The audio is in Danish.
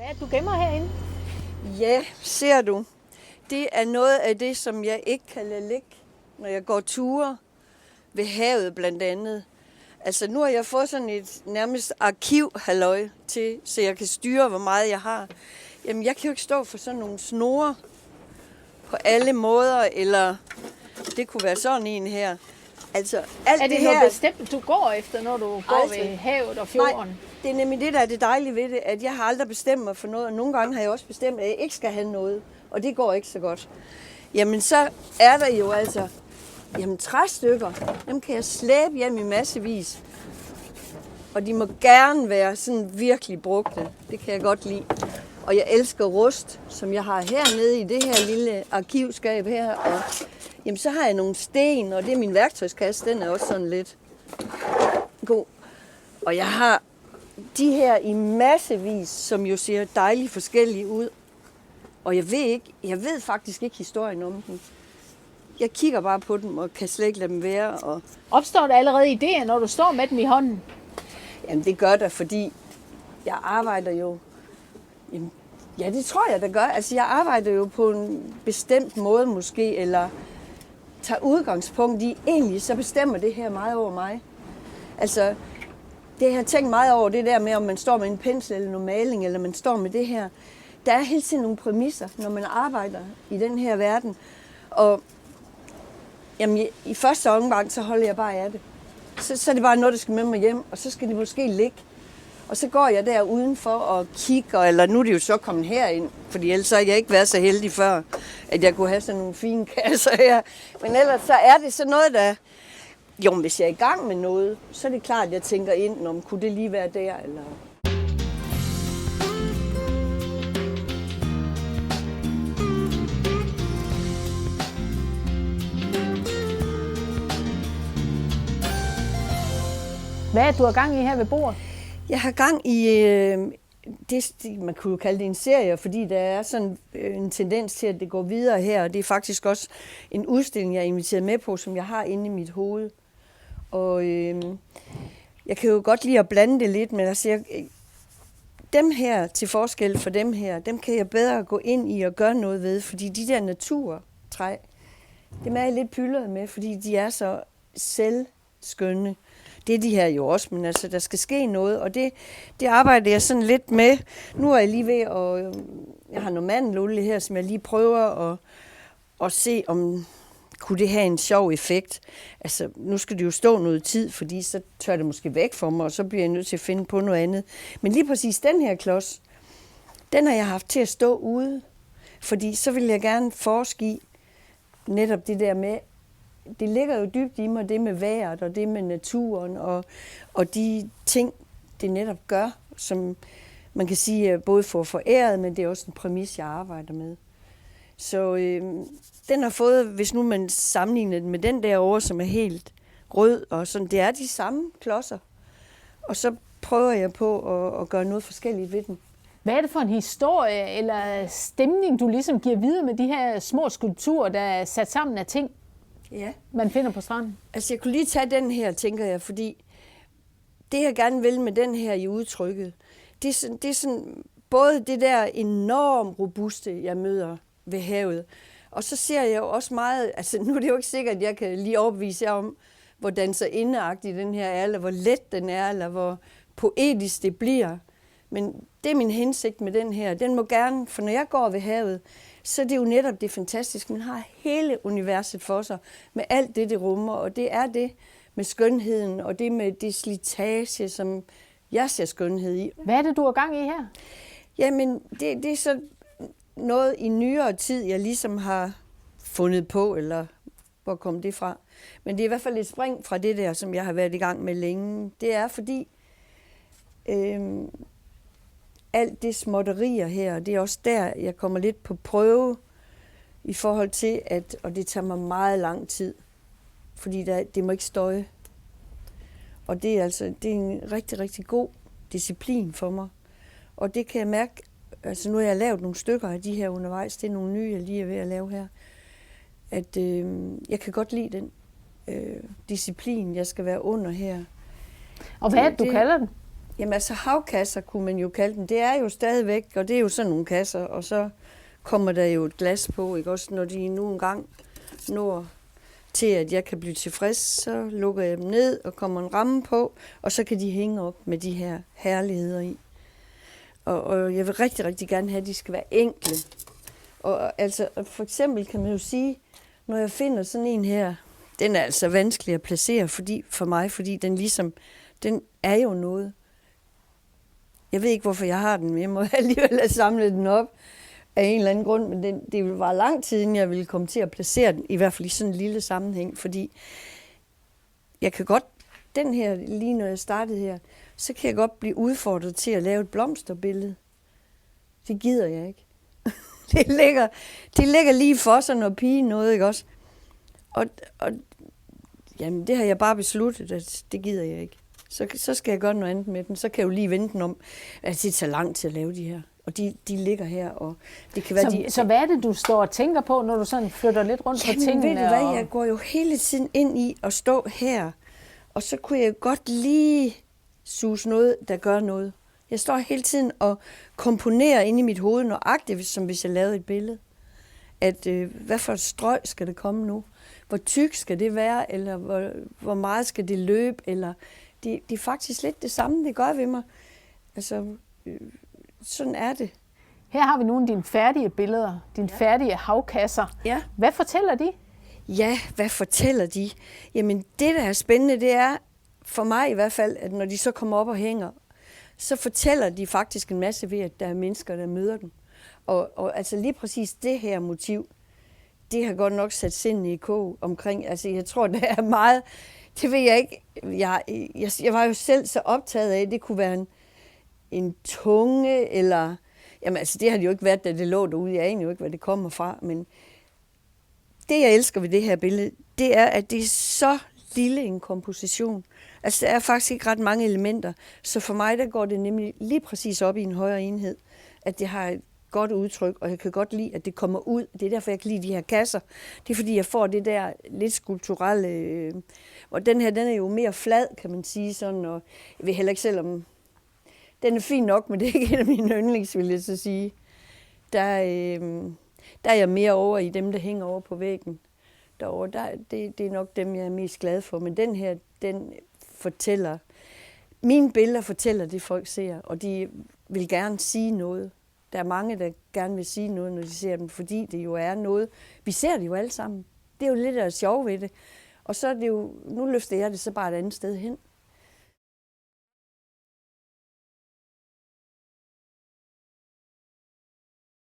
er det, du gemmer herinde? Ja, ser du. Det er noget af det, som jeg ikke kan lade ligge, når jeg går ture ved havet blandt andet. Altså nu har jeg fået sådan et nærmest arkivhalløj til, så jeg kan styre, hvor meget jeg har. Jamen jeg kan jo ikke stå for sådan nogle snore på alle måder, eller det kunne være sådan en her. Altså alt Er det her, noget bestemt, du går efter, når du går Aldrig. ved havet og fjorden? Nej, det er nemlig det, der er det dejlige ved det, at jeg har aldrig bestemt mig for noget, og nogle gange har jeg også bestemt, at jeg ikke skal have noget, og det går ikke så godt. Jamen så er der jo altså, træstykker, dem kan jeg slæbe hjem i massevis, og de må gerne være sådan virkelig brugte, det kan jeg godt lide. Og jeg elsker rust, som jeg har hernede i det her lille arkivskab her, og jamen, så har jeg nogle sten, og det er min værktøjskasse, den er også sådan lidt god. Og jeg har de her i massevis, som jo ser dejligt forskellige ud. Og jeg ved faktisk ikke historien om dem. Jeg kigger bare på dem og kan slet ikke lade dem være. Og Opstår der allerede idéer, når du står med dem i hånden? jamen det gør der, fordi jeg arbejder jo. Jamen, ja, det tror jeg, der gør. Altså jeg arbejder jo på en bestemt måde måske, eller tager udgangspunkt i, egentlig så bestemmer det her meget over mig. Altså, det jeg har tænkt meget over, det der med, om man står med en pensel eller noget maling, eller man står med det her. Der er hele tiden nogle præmisser, når man arbejder i den her verden. Og jamen, i første omgang, så holder jeg bare af det. Så er det bare noget, der skal med mig hjem, og så skal det måske ligge. Og så går jeg der udenfor og kigger, eller nu er det jo så kommet herind, fordi ellers har jeg ikke været så heldig før, at jeg kunne have sådan nogle fine kasser her. Men ellers så er det sådan noget, der... Jo, hvis jeg er i gang med noget, så er det klart, at jeg tænker ind, om kunne det lige være der, eller... Hvad er det, du har gang i her ved bordet? Jeg har gang i, man kunne jo kalde det en serie, fordi der er sådan en tendens til, at det går videre her. Og det er faktisk også en udstilling, jeg er inviteret med på, som jeg har inde i mit hoved. Og jeg kan jo godt lide at blande det lidt, men jeg siger, dem her til forskel for dem her, dem kan jeg bedre gå ind i og gøre noget ved, fordi de der naturtræ, dem er jeg lidt pyldret med, fordi de er så selvskønne. Det er de her jo også, men altså, der skal ske noget, og det arbejder jeg sådan lidt med. Nu er jeg lige ved, og jeg har noget mandelolie her, som jeg lige prøver at se, om kunne det have en sjov effekt. Altså, nu skal det jo stå noget tid, fordi så tør det måske væk for mig, og så bliver jeg nødt til at finde på noget andet. Men lige præcis den her klods, den har jeg haft til at stå ude, fordi så vil jeg gerne forske i netop det der med, det ligger jo dybt i mig, det med vejret og det med naturen og de ting, det netop gør, som man kan sige både for foræret, men det er også en præmis, jeg arbejder med. Så den har fået, hvis nu man sammenligner den med den derovre, som er helt rød, og sådan, det er de samme klodser. Og så prøver jeg på at gøre noget forskelligt ved den. Hvad er det for en historie eller stemning, du ligesom giver videre med de her små skulpturer, der er sat sammen af ting, ja, man finder på stranden? Altså jeg kunne lige tage den her, tænker jeg, fordi det jeg gerne vil med den her i udtrykket, det er sådan både det der enormt robuste, jeg møder ved havet, og så ser jeg jo også meget, altså nu er det jo ikke sikkert, at jeg kan lige overbevise jer om, hvordan så indeagtig den her er, eller hvor let den er, eller hvor poetisk det bliver. Men det er min hensigt med den her. Den må gerne, for når jeg går ved havet, så er det jo netop det fantastiske. Man har hele universet for sig, med alt det, det rummer, og det er det med skønheden, og det med det slitage, som jeg ser skønhed i. Hvad er det, du har gang i her? Jamen, det er så noget i nyere tid, jeg ligesom har fundet på, eller hvor kom det fra. Men det er i hvert fald et spring fra det der, som jeg har været i gang med længe. Det er fordi, alt det småtterier her, det er også der, jeg kommer lidt på prøve i forhold til, at, og det tager mig meget lang tid, fordi det må ikke støje. Og det er en rigtig, rigtig god disciplin for mig. Og det kan jeg mærke, altså nu har jeg lavet nogle stykker af de her undervejs, det er nogle nye, jeg lige er ved at lave her, at jeg kan godt lide den disciplin, jeg skal være under her. Og hvad er det, du kalder den? Jamen altså havkasser kunne man jo kalde dem. Det er jo stadigvæk, og det er jo sådan nogle kasser, og så kommer der jo et glas på, ikke? Også når de nu engang når til, at jeg kan blive tilfreds, så lukker jeg dem ned og kommer en ramme på, og så kan de hænge op med de her herligheder i. Og jeg vil rigtig, rigtig gerne have, at de skal være enkle. Og altså, for eksempel kan man jo sige, når jeg finder sådan en her, den er altså vanskelig at placere for mig, fordi den er jo noget. Jeg ved ikke, hvorfor jeg har den, men jeg må alligevel have samlet den op af en eller anden grund, men det var lang tid, inden jeg ville komme til at placere den, i hvert fald i sådan en lille sammenhæng, fordi jeg kan godt, den her, lige når jeg startede her, så kan jeg godt blive udfordret til at lave et blomsterbillede. Det gider jeg ikke. Det ligger lige for sig, når pigen noget, ikke også? Og jamen, det har jeg bare besluttet, at det gider jeg ikke. Så skal jeg gøre noget andet med den. Så kan jeg jo lige vente den om, at det tager lang tid at lave de her. Og de ligger her, og det kan være... Så hvad er det, du står og tænker på, når du sådan flytter lidt rundt på tingene? Ved du hvad, jeg går jo hele tiden ind i at stå her, og så kunne jeg godt lige suse noget, der gør noget. Jeg står hele tiden og komponerer inde i mit hoved, nøjagtigt, som hvis jeg lavede et billede. At hvad for et strøg skal det komme nu? Hvor tyk skal det være, eller hvor meget skal det løbe? Eller det er faktisk lidt det samme, det gør ved mig. Altså, sådan er det. Her har vi nogle af dine færdige billeder, dine færdige havkasser. Ja. Hvad fortæller de? Ja, hvad fortæller de? Jamen, det der er spændende, det er, for mig i hvert fald, at når de så kommer op og hænger, så fortæller de faktisk en masse ved, at der er mennesker, der møder dem. Og altså lige præcis det her motiv, det har godt nok sat sindene i kog omkring. Altså jeg tror, der er meget, det ved jeg ikke. Jeg var jo selv så optaget af, at det kunne være en tunge, eller... Jamen altså det har det jo ikke været, da det lå derude. Jeg aner jo ikke, hvad det kommer fra. Men det, jeg elsker ved det her billede, det er, at det er så lille en komposition. Altså der er faktisk ikke ret mange elementer. Så for mig, der går det nemlig lige præcis op i en højere enhed. At det har et godt udtryk, og jeg kan godt lide, at det kommer ud. Det er derfor, jeg kan lide de her kasser. Det er fordi, jeg får det der lidt skulpturelle... Og den her, den er jo mere flad, kan man sige sådan, og jeg ved heller ikke selv om... Den er fin nok, men det er ikke en af mine yndlings, vil jeg så sige. Der er jeg mere over i dem, der hænger over på væggen. Det er nok dem, jeg er mest glad for. Men den her, den fortæller... Mine billeder fortæller det, folk ser, og de vil gerne sige noget. Der er mange, der gerne vil sige noget, når de ser dem, fordi det jo er noget. Vi ser det jo alle sammen. Det er jo lidt af sjov ved det. Og så er det jo... Nu løfter jeg det så bare et andet sted hen.